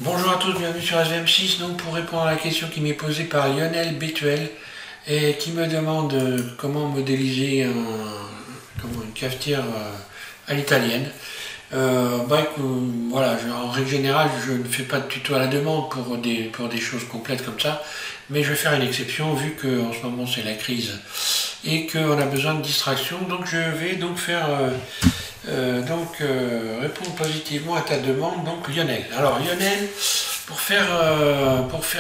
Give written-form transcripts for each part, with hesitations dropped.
Bonjour à tous, bienvenue sur SVM6. Donc pour répondre à la question qui m'est posée par Lionel Betuel et qui me demande comment modéliser une cafetière à l'italienne. Voilà, en règle générale, je ne fais pas de tuto à la demande pour des choses complètes comme ça, mais je vais faire une exception vu que en ce moment c'est la crise et qu'on a besoin de distraction. Donc je vais donc faire répondre positivement à ta demande, donc Lionel. Alors Lionel, pour faire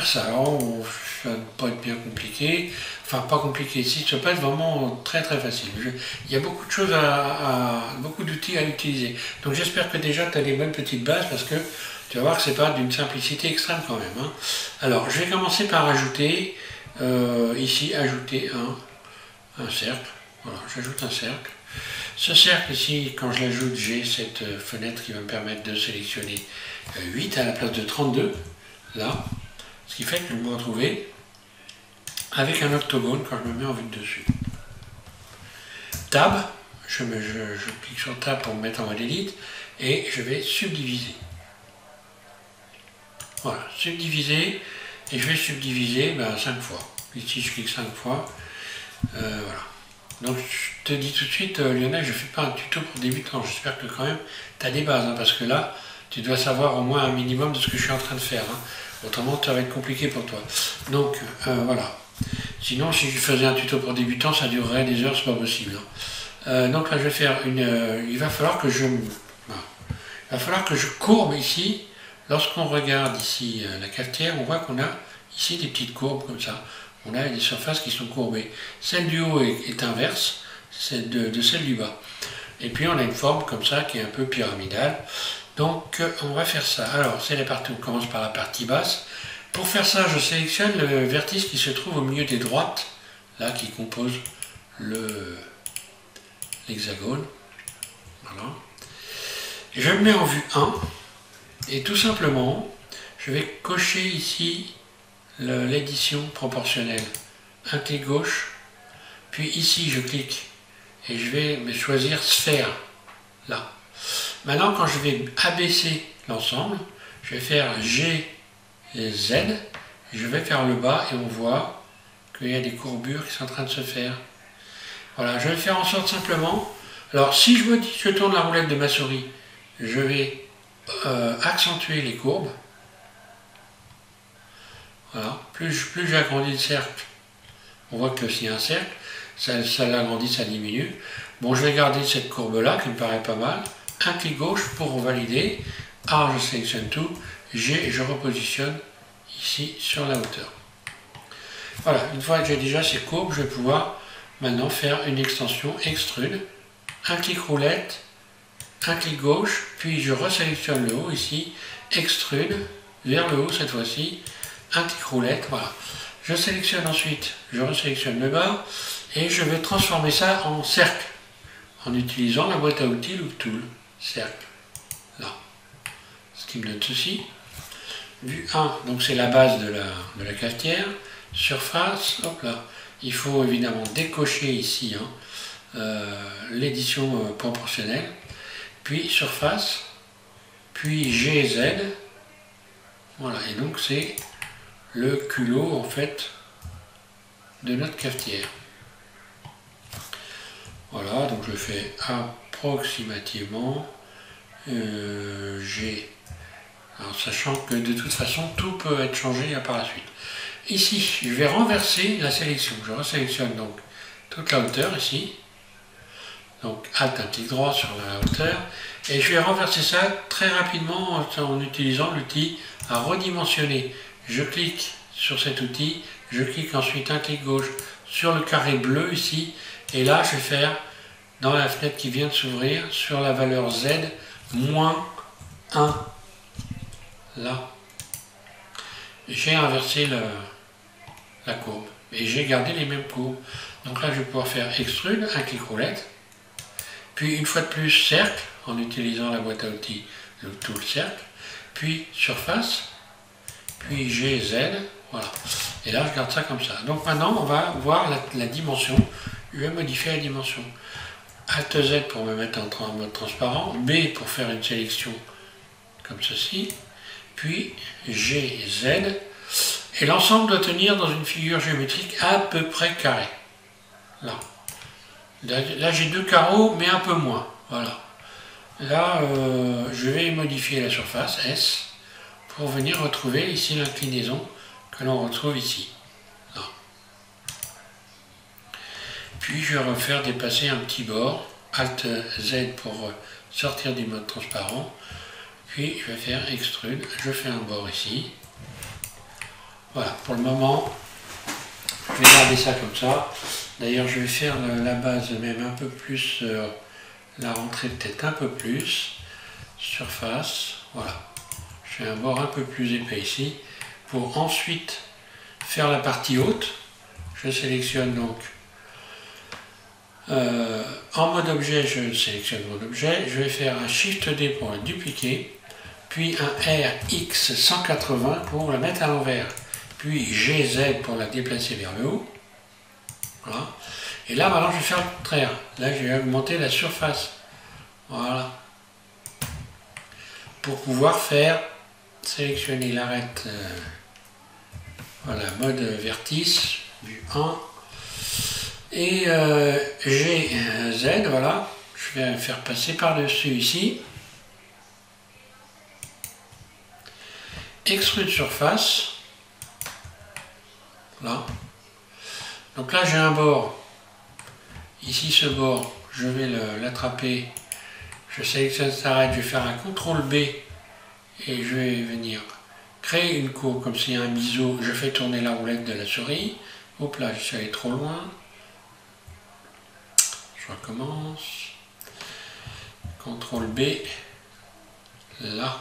ça, alors ça ne va pas être bien compliqué, enfin pas compliqué ici, ça peut être vraiment très très facile. Il y a beaucoup de choses beaucoup d'outils à utiliser. Donc j'espère que déjà tu as des bonnes petites bases parce que tu vas voir que c'est pas d'une simplicité extrême quand même. Hein. Alors je vais commencer par ajouter, ici ajouter un cercle, voilà, j'ajoute un cercle. Ce cercle ici, quand je l'ajoute, j'ai cette fenêtre qui va me permettre de sélectionner 8 à la place de 32, là, ce qui fait que je vais me retrouver avec un octogone quand je me mets en vue de dessus. Tab, je clique sur Tab pour me mettre en mode élite, et je vais subdiviser. Voilà, subdiviser, et je vais subdiviser 5 fois. Ici, je clique 5 fois, voilà. Donc je te dis tout de suite, Lionel, je ne fais pas un tuto pour débutants, j'espère que quand même tu as des bases, hein, parce que là, tu dois savoir au moins un minimum de ce que je suis en train de faire. Hein. Autrement, ça va être compliqué pour toi. Donc voilà. Sinon, si je faisais un tuto pour débutants, ça durerait des heures, c'est pas possible. Hein. Donc là, je vais faire il va falloir que je courbe ici. Lorsqu'on regarde ici la cafetière, on voit qu'on a ici des petites courbes comme ça. On a des surfaces qui sont courbées. Celle du haut est inverse de celle du bas. Et puis on a une forme comme ça qui est un peu pyramidale. Donc on va faire ça. Alors c'est la partie, on commence par la partie basse. Pour faire ça, je sélectionne le vertice qui se trouve au milieu des droites, là qui compose l'hexagone. Voilà. Je me mets en vue 1 et tout simplement, je vais cocher ici l'édition proportionnelle. Un clic gauche, puis ici je clique et je vais me choisir sphère, là. Maintenant quand je vais abaisser l'ensemble, je vais faire G et Z, et je vais vers le bas et on voit qu'il y a des courbures qui sont en train de se faire. Voilà, je vais faire en sorte simplement, alors si je tourne la roulette de ma souris, je vais accentuer les courbes. Voilà. Plus j'agrandis le cercle, on voit que s'il y a un cercle, ça l'agrandit, ça diminue. Bon, je vais garder cette courbe-là qui me paraît pas mal. Un clic gauche pour valider. A, je sélectionne tout. G, je repositionne ici sur la hauteur. Voilà, une fois que j'ai déjà ces courbes, je vais pouvoir maintenant faire une extension extrude. Un clic roulette, un clic gauche, puis je resélectionne le haut ici, extrude vers le haut cette fois-ci. Un clic roulette, voilà. Je sélectionne ensuite, je resélectionne le bas et je vais transformer ça en cercle en utilisant la boîte à outils Loop Tool. Cercle, là. Ce qui me donne ceci. Vue 1, donc c'est la base de la cafetière. Surface, hop là. Il faut évidemment décocher ici l'édition proportionnelle. Puis surface, puis GZ. Voilà, et donc c'est le culot en fait de notre cafetière. Voilà, donc je fais approximativement G. Alors sachant que de toute façon tout peut être changé par la suite. Ici, je vais renverser la sélection. Je resélectionne donc toute la hauteur ici. Donc Alt, un clic droit sur la hauteur. Et je vais renverser ça très rapidement en utilisant l'outil à redimensionner. Je clique sur cet outil, je clique ensuite un clic gauche sur le carré bleu ici, et là je vais faire dans la fenêtre qui vient de s'ouvrir sur la valeur Z moins 1. Là, j'ai inversé la courbe et j'ai gardé les mêmes courbes. Donc là je vais pouvoir faire extrude, un clic roulette, puis une fois de plus cercle en utilisant la boîte à outils le tool cercle, puis surface, puis GZ, voilà. Et là, je garde ça comme ça. Donc maintenant, on va voir la dimension. Je vais modifier la dimension. Alt Z pour me mettre en mode transparent. B pour faire une sélection comme ceci. puis GZ, et l'ensemble doit tenir dans une figure géométrique à peu près carrée. Là j'ai 2 carreaux, mais un peu moins. Voilà. Là, je vais modifier la surface S pour venir retrouver ici l'inclinaison que l'on retrouve ici. Là. Puis je vais refaire dépasser un petit bord, Alt Z pour sortir du mode transparent. Puis je vais faire extrude, je fais un bord ici. Voilà, pour le moment, je vais garder ça comme ça. D'ailleurs, je vais faire la base même un peu plus, la rentrée peut-être un peu plus. Surface, voilà. Je fais un bord un peu plus épais ici. Pour ensuite faire la partie haute, je sélectionne donc en mode objet, je sélectionne mon objet. Je vais faire un Shift D pour le dupliquer, puis un RX 180 pour la mettre à l'envers, puis GZ pour la déplacer vers le haut. Voilà. Et là, maintenant, je vais faire le contraire. Là, je vais augmenter la surface. Voilà. Pour pouvoir faire, sélectionner l'arête, voilà, mode vertice, vue 1. Et GZ, voilà. Je vais faire passer par-dessus ici. Extrude surface. Voilà. Donc là j'ai un bord, ici ce bord, je vais l'attraper, je sélectionne cette arête, je vais faire un CTRL B et je vais venir créer une courbe comme s'il y a un biseau, je fais tourner la roulette de la souris, hop là je suis allé trop loin, je recommence, CTRL B, là,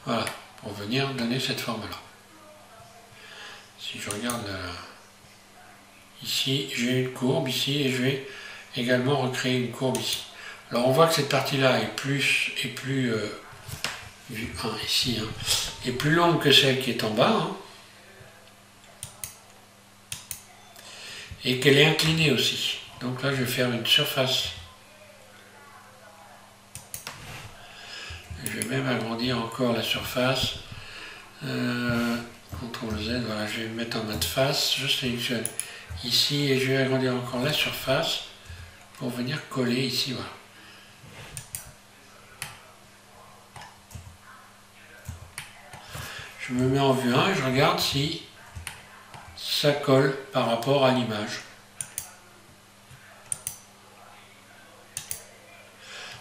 voilà, pour venir donner cette forme là. Si je regarde ici, j'ai une courbe ici et je vais également recréer une courbe ici. Alors on voit que cette partie-là est plus vue 1 ici, hein, est plus longue que celle qui est en bas, hein, et qu'elle est inclinée aussi. Donc là je vais faire une surface. Je vais même agrandir encore la surface. CTRL Z, voilà, je vais me mettre en mode face, je sélectionne ici et je vais agrandir encore la surface pour venir coller ici, voilà. Je me mets en vue 1 et je regarde si ça colle par rapport à l'image.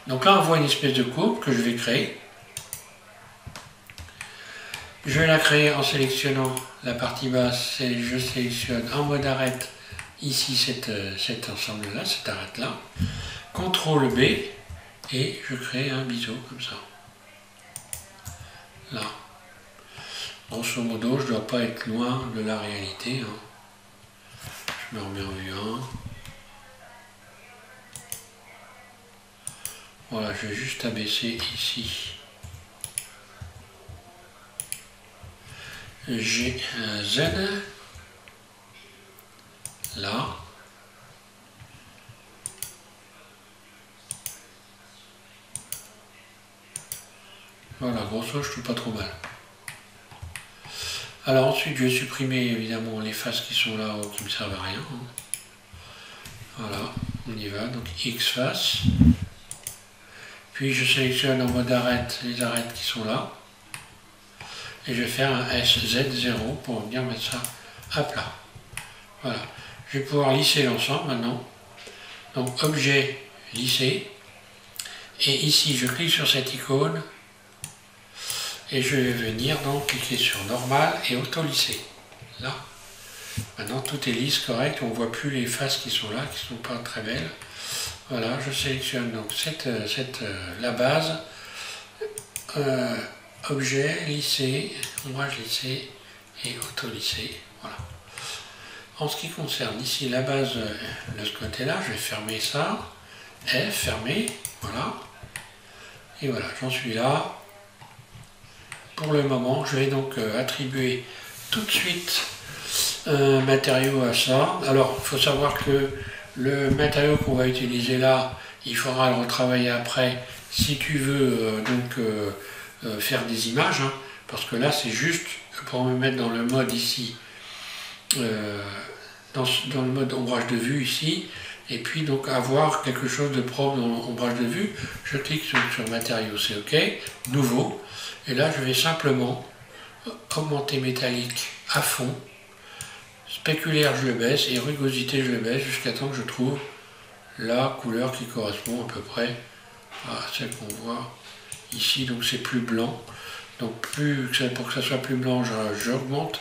Donc là on voit une espèce de courbe que je vais créer. Je vais la créer en sélectionnant la partie basse et je sélectionne en mode arête ici cet ensemble-là, cette arête-là. CTRL B et je crée un biseau comme ça. Là. Grosso modo, je ne dois pas être loin de la réalité. Hein. Je me remets en vue 1. Voilà, je vais juste abaisser ici. J'ai un Z, là, voilà, grosso je trouve pas trop mal. Alors ensuite je vais supprimer évidemment les faces qui sont là qui ne me servent à rien. Voilà, on y va, donc X face, puis je sélectionne en mode arête les arêtes qui sont là. Et je vais faire un SZ0 pour venir mettre ça à plat. Voilà. Je vais pouvoir lisser l'ensemble maintenant. Donc objet, lisser. Et ici, je clique sur cette icône. Et je vais venir donc cliquer sur normal et auto-lisser. Là. Maintenant, tout est lisse, correct. On ne voit plus les faces qui sont là, qui ne sont pas très belles. Voilà, je sélectionne donc la base. Objet, lisser, ombrage lissé et auto-lissé. Voilà. En ce qui concerne ici la base de ce côté-là, je vais fermer ça. F, fermer. Voilà. Et voilà, j'en suis là. Pour le moment, je vais donc attribuer tout de suite un matériau à ça. Alors, il faut savoir que le matériau qu'on va utiliser là, il faudra le retravailler après. si tu veux faire des images, hein, parce que là c'est juste pour me mettre dans le mode ici, dans le mode ombrage de vue ici, et puis donc avoir quelque chose de propre dans l'ombrage de vue. Je clique sur matériaux, c'est OK, nouveau, et là je vais simplement augmenter métallique à fond, spéculaire je le baisse et rugosité je le baisse jusqu'à temps que je trouve la couleur qui correspond à peu près à celle qu'on voit ici. Donc c'est plus blanc, donc pour que ça soit plus blanc, j'augmente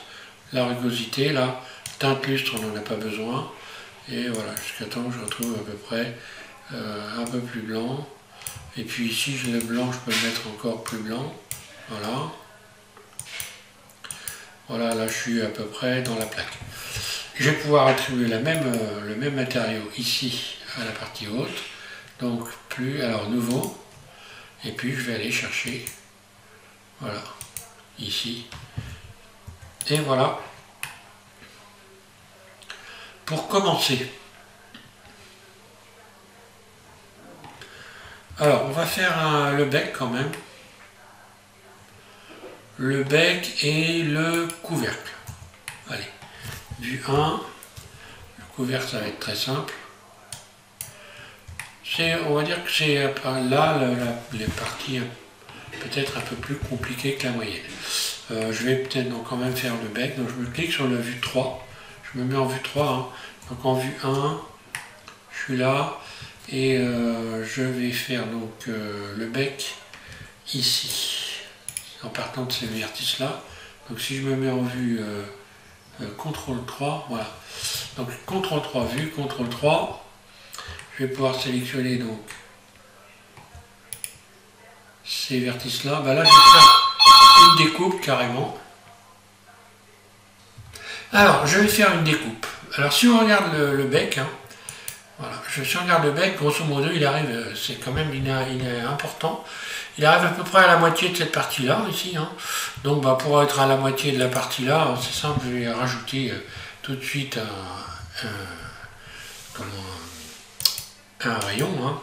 la rugosité. Là, teinte lustre, on n'en a pas besoin, et voilà, jusqu'à temps que je retrouve à peu près un peu plus blanc. Et puis ici, le blanc, je peux le mettre encore plus blanc, voilà. Voilà, là je suis à peu près dans la plaque. Je vais pouvoir attribuer le même matériau ici à la partie haute. Donc alors nouveau. Et puis je vais aller chercher, voilà, ici. Et voilà. Pour commencer. Alors on va faire le bec quand même. Le bec et le couvercle. Allez, vue 1, le couvercle ça va être très simple. On va dire que c'est là les parties peut-être un peu plus compliquées que la moyenne. Je vais peut-être donc quand même faire le bec, donc je me clique sur la vue 3, je me mets en vue 3, hein. Donc en vue 1, je suis là, et je vais faire donc le bec ici. En partant de ces vertices là. Donc si je me mets en vue CTRL 3, voilà. Donc CTRL 3 vue, CTRL 3, je vais pouvoir sélectionner donc ces vertices là. Bah là je vais faire une découpe carrément. Alors je vais faire une découpe. Alors si on regarde le bec, hein, voilà, si on regarde le bec, grosso modo il arrive, c'est quand même il est important. Il arrive à peu près à la moitié de cette partie-là, ici. Hein. Donc pour être à la moitié de la partie-là, c'est simple, je vais rajouter tout de suite un rayon, hein,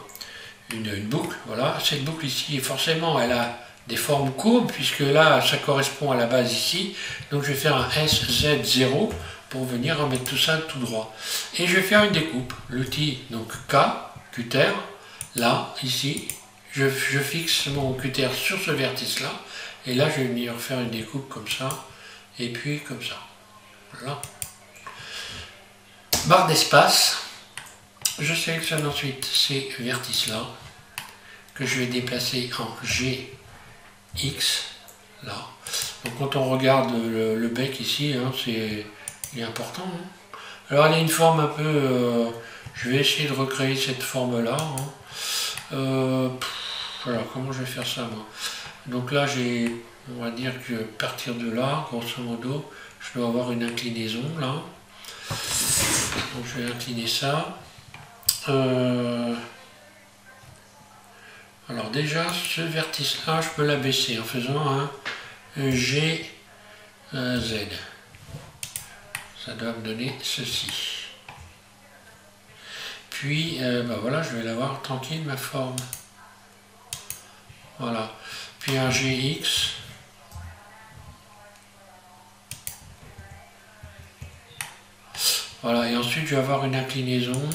une boucle. Voilà. Cette boucle ici, forcément, elle a des formes courbes, puisque là, ça correspond à la base ici. Donc je vais faire un SZ0 pour venir remettre tout ça tout droit. Et je vais faire une découpe. L'outil, donc Cutter, là, ici. Je fixe mon cutter sur ce vertice-là, et là je vais venir faire une découpe comme ça, et puis comme ça. Voilà. Barre d'espace, je sélectionne ensuite ces vertices-là, que je vais déplacer en GX, là. Donc quand on regarde le bec ici, hein, il est important. Hein. Alors elle a une forme un peu... je vais essayer de recréer cette forme-là. Hein. Alors comment je vais faire ça moi? Donc là on va dire que à partir de là, grosso modo, je dois avoir une inclinaison là. Donc je vais incliner ça. Alors déjà ce vertice là, je peux l'abaisser en faisant un GZ. Ça doit me donner ceci. Puis voilà, je vais l'avoir tranquille ma forme. Voilà, puis un GX, voilà, et ensuite je vais avoir une inclinaison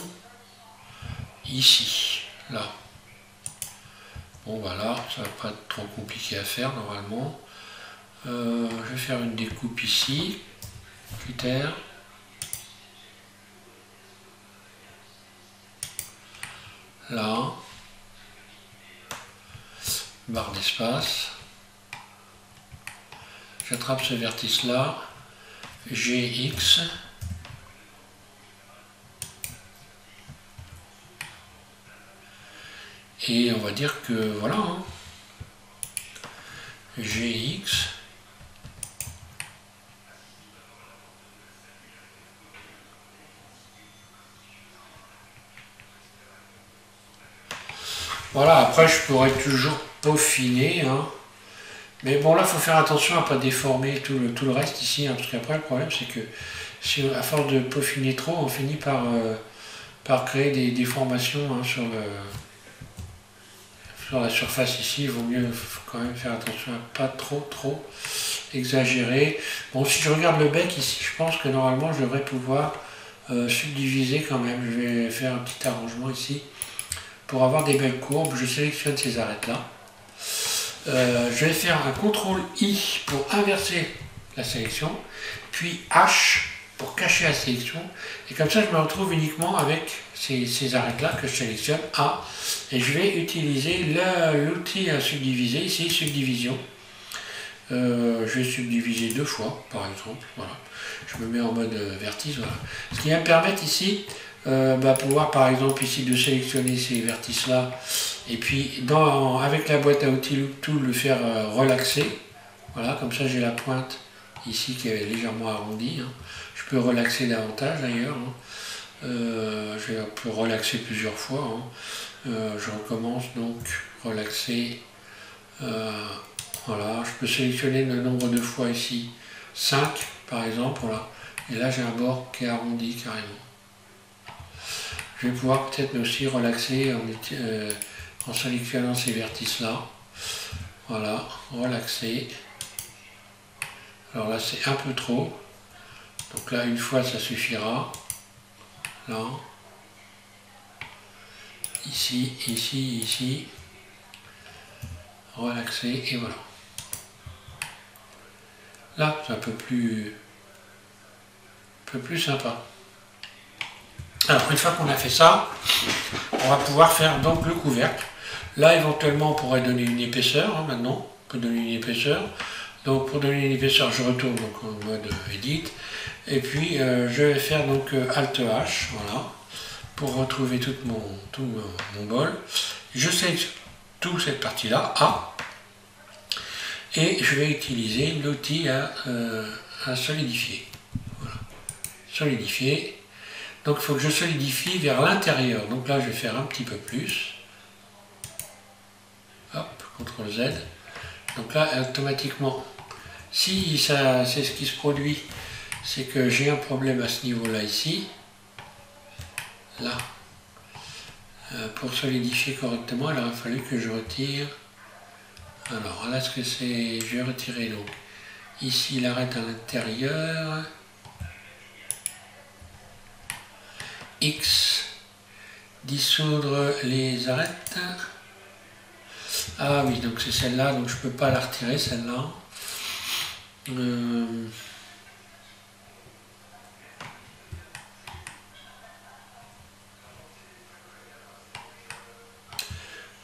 ici, là. Bon voilà, ça va pas être trop compliqué à faire normalement. Je vais faire une découpe ici, cutter. Là. Barre d'espace, j'attrape ce vertice là, GX, et on va dire que voilà, hein, GX, voilà, après je pourrais toujours peaufiner, hein. Mais bon là il faut faire attention à ne pas déformer tout le reste ici, hein, parce qu'après le problème c'est que si à force de peaufiner trop, on finit par créer des déformations, hein, sur le... sur la surface ici, il vaut mieux quand même faire attention à pas trop exagérer. Bon, si je regarde le bec ici, je pense que normalement je devrais pouvoir subdiviser quand même. Je vais faire un petit arrangement ici pour avoir des belles courbes. Je sélectionne ces arêtes là. Je vais faire un CTRL I pour inverser la sélection, puis H pour cacher la sélection, et comme ça je me retrouve uniquement avec ces arêtes là que je sélectionne A, et je vais utiliser l'outil à subdiviser, ici subdivision. Je vais subdiviser 2 fois par exemple, voilà. Je me mets en mode vertice, voilà. Ce qui va me permettre ici pouvoir par exemple ici de sélectionner ces vertices là, et puis avec la boîte à outils Loop Tool le faire relaxer, voilà, comme ça j'ai la pointe ici qui est légèrement arrondie, hein. Je peux relaxer davantage d'ailleurs, hein. Je peux relaxer plusieurs fois, hein. Je recommence donc relaxer, voilà, je peux sélectionner le nombre de fois ici, 5 par exemple, voilà, et là j'ai un bord qui est arrondi carrément. Je vais pouvoir peut-être aussi relaxer en sélectionnant ces vertices là, voilà, relaxer. Alors là c'est un peu trop, donc là une fois ça suffira, là, ici, ici, ici, relaxer, et voilà. Là c'est un peu plus sympa. Alors une fois qu'on a fait ça, on va pouvoir faire donc le couvercle. Là éventuellement on pourrait donner une épaisseur, hein, maintenant, on peut donner une épaisseur. Donc pour donner une épaisseur, je retourne donc en mode Edit, et puis je vais faire donc Alt H, voilà, pour retrouver tout mon bol. Je sélectionne toute cette partie-là, A, et je vais utiliser l'outil à solidifier. Voilà. Solidifier. Donc il faut que je solidifie vers l'intérieur. Donc là je vais faire un petit peu plus. Hop, CTRL Z. Donc là automatiquement, si ça c'est ce qui se produit, c'est que j'ai un problème à ce niveau-là ici. Là. Pour solidifier correctement, il aurait fallu que je retire. Alors là ce que c'est, je vais retirer donc ici l'arête à l'intérieur. X, dissoudre les arêtes. Ah oui, donc c'est celle-là, donc je ne peux pas la retirer, celle-là.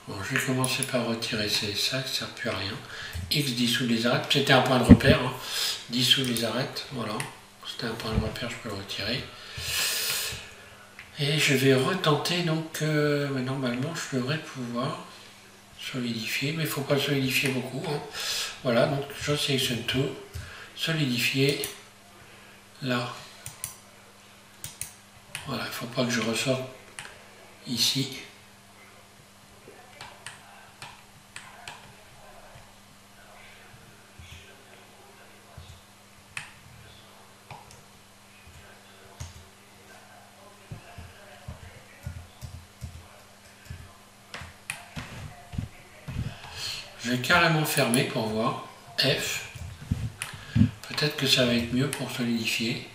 Bon, je vais commencer par retirer ça, ça ne sert plus à rien. X, dissoudre les arêtes, c'était un point de repère, hein. Dissoudre les arêtes, voilà. C'était un point de repère, je peux le retirer. Et je vais retenter, donc normalement je devrais pouvoir solidifier, mais il ne faut pas solidifier beaucoup, hein. Voilà, donc je sélectionne tout, solidifier, là, voilà, il ne faut pas que je ressorte ici. Je vais carrément fermer pour voir. F. Peut-être que ça va être mieux pour solidifier.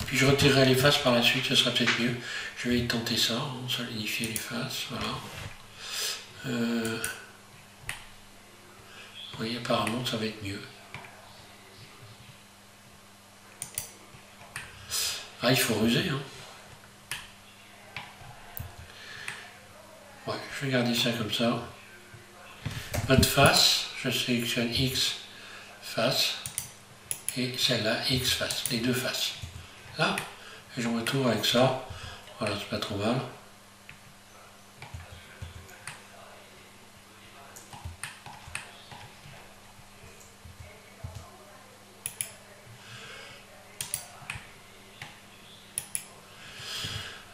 Puis je retirerai les faces par la suite, ce sera peut-être mieux. Je vais tenter ça, hein, solidifier les faces. Voilà. Oui, apparemment ça va être mieux. Ah, il faut ruser, hein. Ouais, je vais garder ça comme ça. Mode face, je sélectionne X face et celle-là X face, les deux faces. Là, et je retourne avec ça. Voilà, c'est pas trop mal.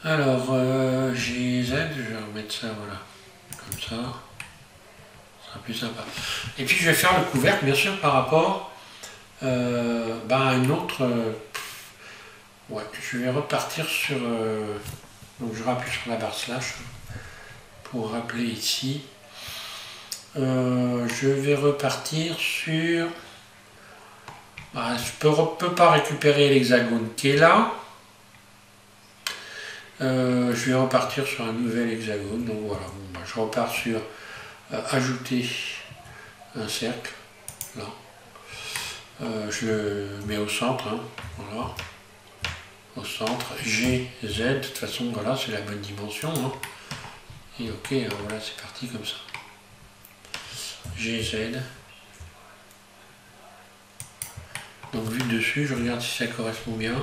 Alors, GZ, je vais remettre ça, voilà, comme ça. Plus sympa. Et puis je vais faire le couvercle bien sûr par rapport à une autre. Ouais, je vais repartir sur. Donc je rappuie sur la barre slash pour rappeler ici. Je vais repartir sur... je ne peux pas récupérer l'hexagone qui est là. Je vais repartir sur un nouvel hexagone. Donc voilà, je repars sur ajouter un cercle. Là. Je le mets au centre. Hein, voilà. Au centre. G, Z. De toute façon, voilà, c'est la bonne dimension. Hein. Et ok, voilà, c'est parti comme ça. G, Z. Donc vu de dessus, je regarde si ça correspond bien.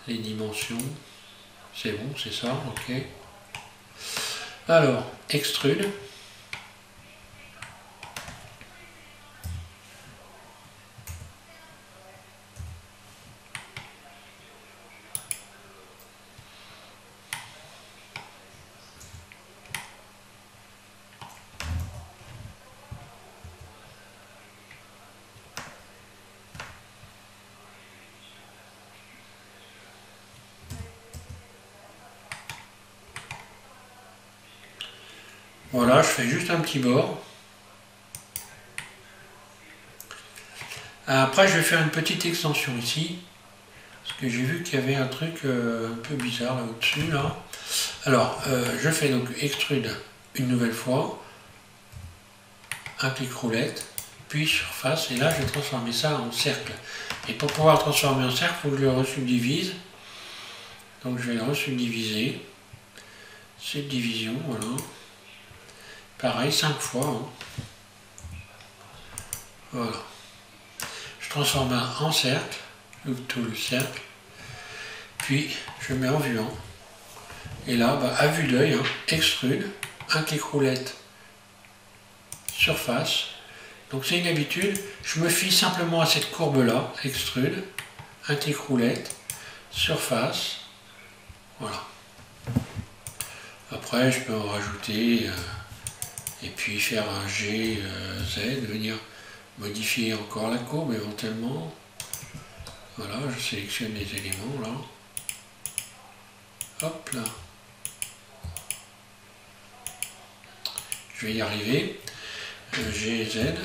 Les dimensions. C'est bon, c'est ça, ok. Alors, extrude. Voilà, je fais juste un petit bord. Après, je vais faire une petite extension ici. Parce que j'ai vu qu'il y avait un truc un peu bizarre là au-dessus. Là. Alors, je fais donc extrude une nouvelle fois. Un clic roulette. Puis surface. Et là, je vais transformer ça en cercle. Et pour pouvoir le transformer en cercle, il faut que je le resubdivise. Donc, je vais le resubdiviser. Cette division, voilà. Pareil, 5 fois. Hein. Voilà. Je transforme en cercle, tout le cercle. Puis, je mets en vue 1. Et là, à vue d'œil, hein, extrude, un clic roulette, surface. Donc c'est une habitude. Je me fie simplement à cette courbe-là, extrude, un clic roulette, surface. Voilà. Après, je peux en rajouter... et puis faire un G, Z, venir modifier encore la courbe éventuellement. Voilà, je sélectionne les éléments là. Hop là. Je vais y arriver. G, Z.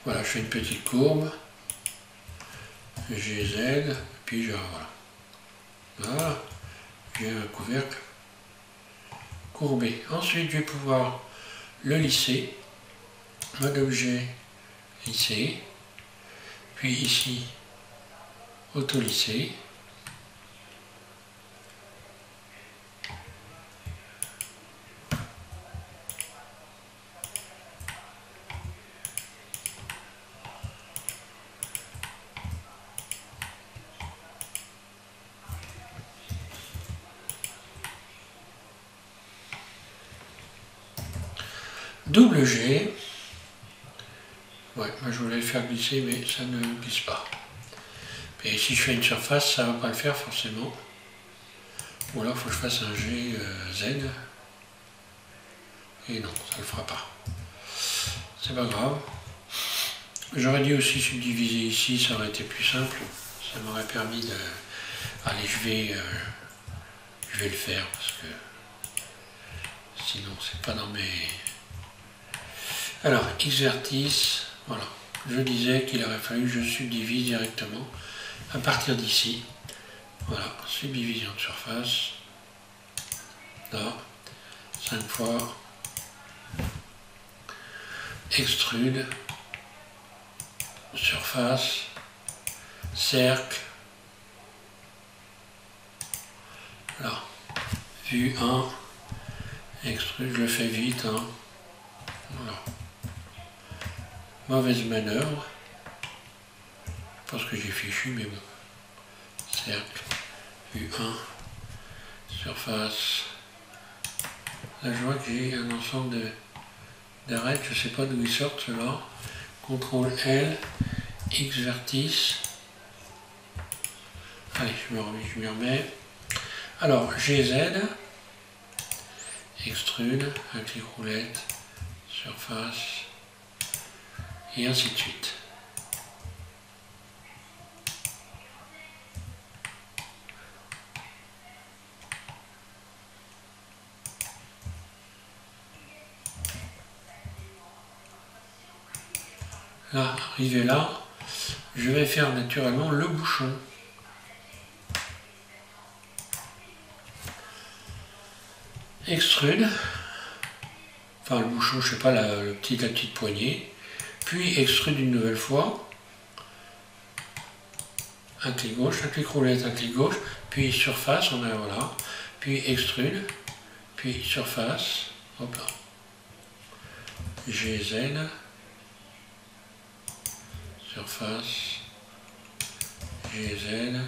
Voilà, je fais une petite courbe. G, Z. Puis je... Voilà. Voilà. J'ai un couvercle courbé. Ensuite, je vais pouvoir le lisser. Mode objet, lisser. Puis ici, auto-lisser. Double G. Ouais, moi je voulais le faire glisser, mais ça ne glisse pas. Et si je fais une surface, ça ne va pas le faire forcément. Ou alors il faut que je fasse un G, Z. Et non, ça ne le fera pas. C'est pas grave. J'aurais dû aussi subdiviser ici, ça aurait été plus simple. Ça m'aurait permis de... Allez, je vais le faire parce que sinon c'est pas dans mes... Alors, X-vertice, voilà. Je disais qu'il aurait fallu que je subdivise directement à partir d'ici. Voilà, subdivision de surface. Là, 5 fois. Extrude. Surface. Cercle. Là. Vue 1. Extrude, je le fais vite. Hein. Voilà. Mauvaise manœuvre. Je pense que j'ai fichu, mais bon. Cercle. Vue 1. Surface. Là, je vois que j'ai un ensemble d'arêtes. Je ne sais pas d'où ils sortent, ceux-là. CTRL L. X vertice. Allez, je m'y remets. Alors, GZ. Extrude. Un clic roulette. Surface. Et ainsi de suite. Là, arrivé là, je vais faire naturellement le bouchon. Extrude, enfin le bouchon, je sais pas, la petite poignée, puis extrude une nouvelle fois, un clic gauche, un clic roulette, un clic gauche, puis surface, on a voilà, puis extrude, puis surface, hop là, GZ, surface, GZ,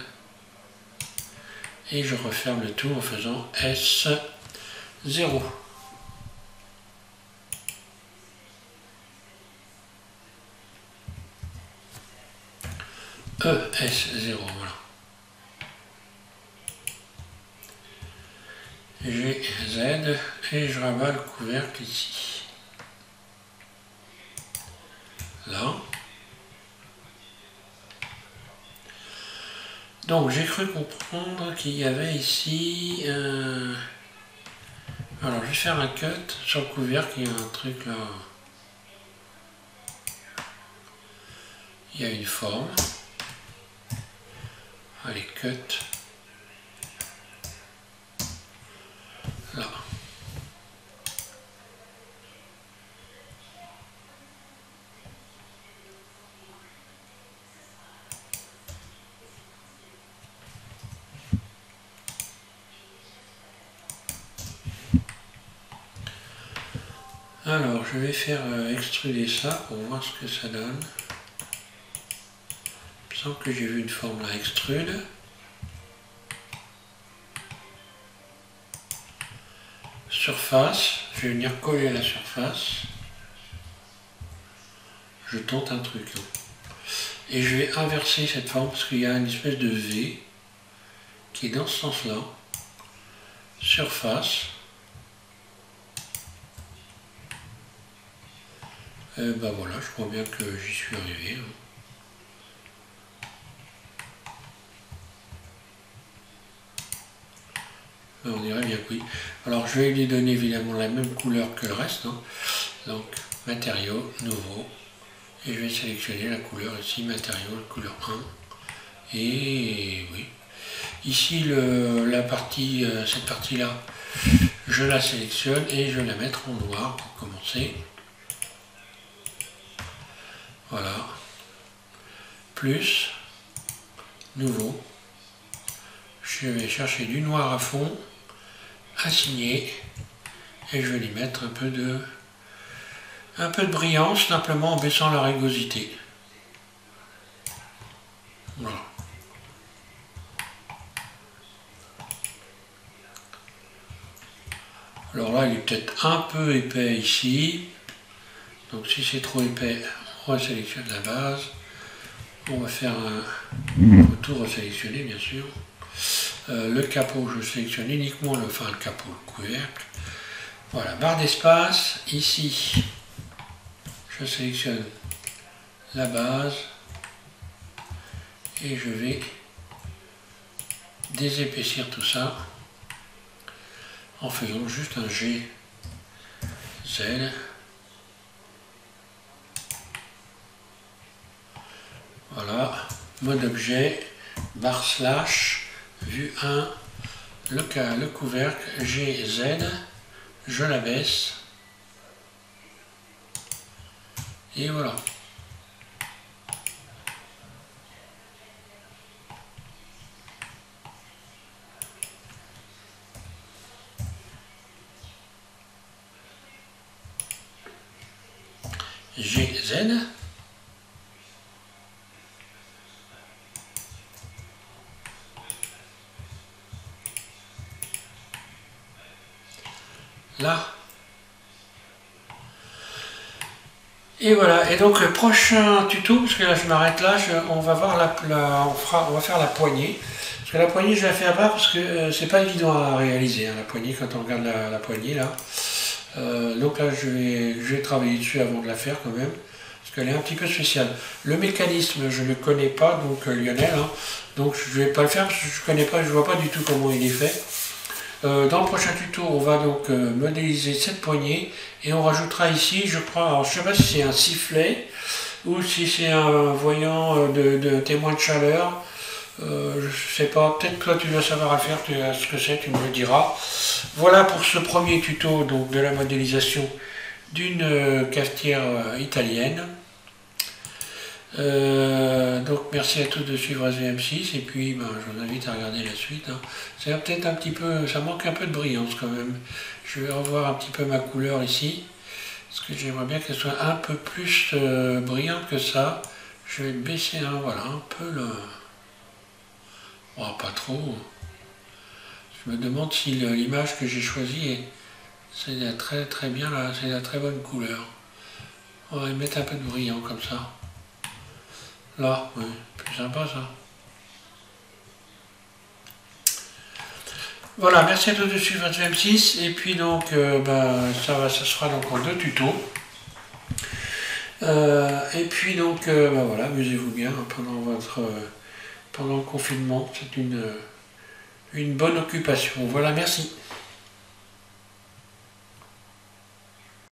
et je referme le tout en faisant S0. ES0, voilà. GZ et je rabats le couvercle ici. Là. Donc j'ai cru comprendre qu'il y avait ici alors je vais faire un cut sur le couvercle, il y a un truc là. Il y a une forme. Allez, cut. Là. Alors, je vais faire extruder ça pour voir ce que ça donne. Il me semble que j'ai vu une forme là, extrude. Surface, je vais venir coller à la surface. Je tente un truc. Hein. Et je vais inverser cette forme parce qu'il y a une espèce de V qui est dans ce sens-là. Surface. Ben voilà, je crois bien que j'y suis arrivé. Hein. On dirait bien que oui. Alors je vais lui donner évidemment la même couleur que le reste. Hein. Donc matériaux, nouveau. Et je vais sélectionner la couleur ici, matériaux, la couleur 1. Et oui. Ici la partie, cette partie-là, je la sélectionne et je vais la mettre en noir pour commencer. Voilà. Plus, nouveau. Je vais chercher du noir à fond, assigner, et je vais lui mettre un peu de brillance, simplement en baissant la rugosité. Voilà. Alors là, il est peut-être un peu épais ici. Donc si c'est trop épais, on resélectionne la base. On va faire un tout resélectionner, bien sûr. Le capot, je sélectionne uniquement le capot, le couvercle. Voilà, barre d'espace. Ici, je sélectionne la base et je vais désépaissir tout ça en faisant juste un G, Z. Voilà, mode objet, barre slash, vue 1, le couvercle, GZ, je la baisse, et voilà. GZ. Là. Et voilà, et donc le prochain tuto, parce que là je m'arrête là, on va voir on va faire la poignée. Parce que la poignée je la fais à part parce que c'est pas évident à réaliser, hein, la poignée, quand on regarde la poignée là. Donc là je vais travailler dessus avant de la faire quand même, parce qu'elle est un petit peu spéciale. Le mécanisme je ne connais pas, donc Lionel, hein, donc je ne vais pas le faire parce que je connais pas, je vois pas du tout comment il est fait. Dans le prochain tuto, on va donc modéliser cette poignée et on rajoutera ici, je crois, alors je ne sais pas si c'est un sifflet, ou si c'est un voyant de témoin de chaleur. Je sais pas, peut-être que toi tu dois savoir à faire, ce que c'est, tu me le diras. Voilà pour ce premier tuto donc, de la modélisation d'une cafetière italienne. Donc merci à tous de suivre SVM6 et puis ben, je vous invite à regarder la suite. Hein. C'est peut-être un petit peu, ça manque un peu de brillance quand même. Je vais revoir un petit peu ma couleur ici, parce que j'aimerais bien qu'elle soit un peu plus brillante que ça. Je vais baisser voilà, un peu le... Oh, pas trop. Je me demande si l'image que j'ai choisie c'est très bien là, c'est la très bonne couleur. On va y mettre un peu de brillant comme ça. Là, oui, plus sympa ça. Voilà, merci à tous de suivre SVM6 et puis donc ça se fera donc en 2 tutos. Et puis donc voilà, amusez-vous bien pendant le confinement, c'est une bonne occupation. Voilà, merci.